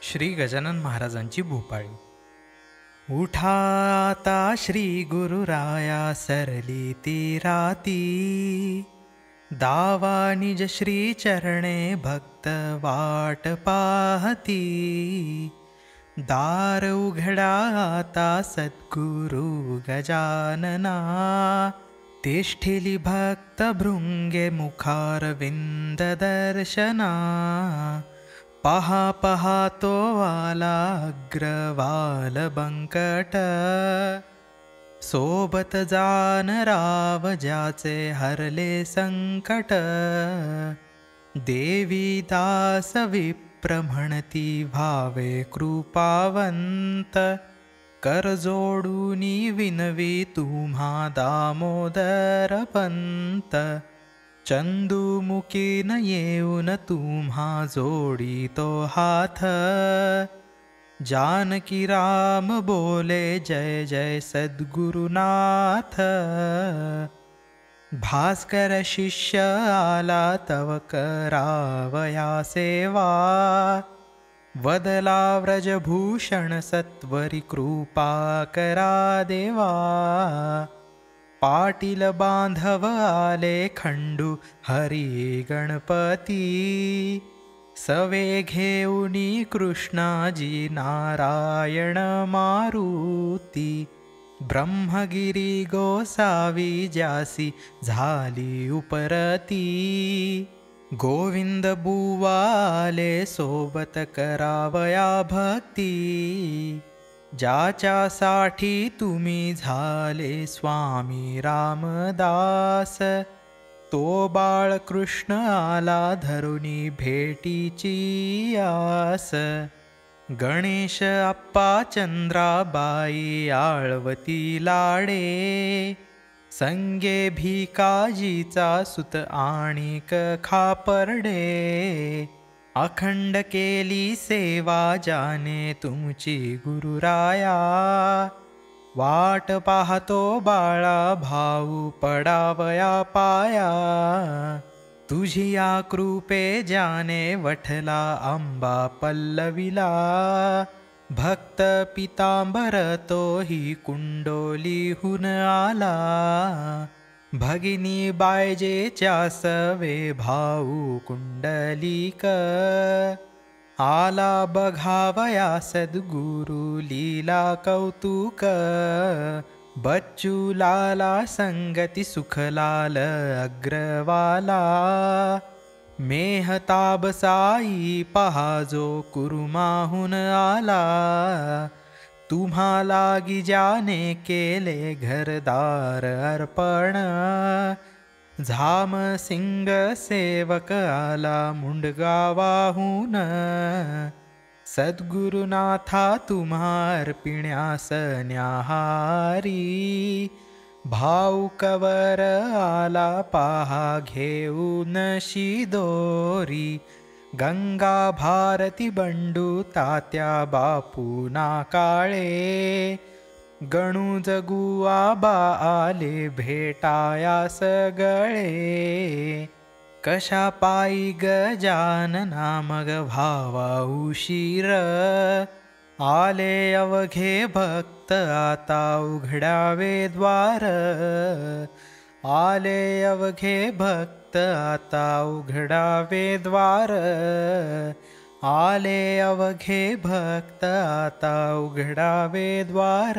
श्री गजानन महाराजांची भूपाळी. उठा आता श्री गुरुराया सरली ती राती, दावा निज श्री चरणे भक्त वाट पाहती. दार उघडा आता सद्गुरु गजानना, तिष्ठिली भक्त भृंगे मुखारविंद दर्शना. पहा पहा तो आला अग्रवाल बंकट, सोबत जान राव ज्याचे हरले संकट. देवी दास विप्र म्हणती भावे कृपावंत, कर जोडूनी विनवी तुम्हा दामोदर पंत. चंदुमुखीन येऊन तुम्हा जोडी तो हाथ, जानकी राम बोले जय जय सद्गुरुनाथ. भास्कर शिष्य आला तव करावया सेवा, वदला व्रजभूषण सत्वरी कृपा करा देवा. पाटील बांधव आले खंडू हरी गणपती, सवे घेऊनी कृष्णाजी नारायण मारुती. ब्रह्मगिरी गोसावी ज्यासी झाली उपरती, गोविंद बुवा आले सोबत करावया भक्ती. ज्याच्यासाठी तुम्ही झाले स्वामी रामदास, तो बाळकृष्ण आला धरुनी भेटीची आस. गणेश अप्पा चंद्राबाई आळवती लाडे, संगे भिकाजीचा सुत आणिक खापर्डे. अखंड केली सेवा जाने तुमची गुरुराया, वाट पाहतो बाळा भाऊ पडावया पाया. तुझी या कृपे जाने वठला आंबा पल्लविला, भक्त पितांबर तोही कुंडोलीहून आला. भगिनी बायजेच्या सवे भाऊ कुंडलिक, आला बघावया सद्गुरु लीला कौतुक. बच्चू लाला संगती सुखलाल अग्रवाला, मेहताब साई पहाजो कुरुमाहून आला. तुम्हा लागी ज्याने केले घरदार अर्पण, झाम सिंग सेवक आला मुंडगावाहून. सद्गुरुनाथा तुम्हा अर्पिण्यास न्याहारी, भाऊ कवर आला पहा घेऊन शिदोरी. गंगा भारती बंडू तात्या बापू ना काळे, गणू जगू आबा आले भेटाया सगळे. कशा पायी गजानना मग भावा उशीर, आले अवघे भक्त आता उघडावे द्वार. आले अवघे भक्त आता उघडावे द्वार, आले अवघे भक्त आता उघडावे द्वार.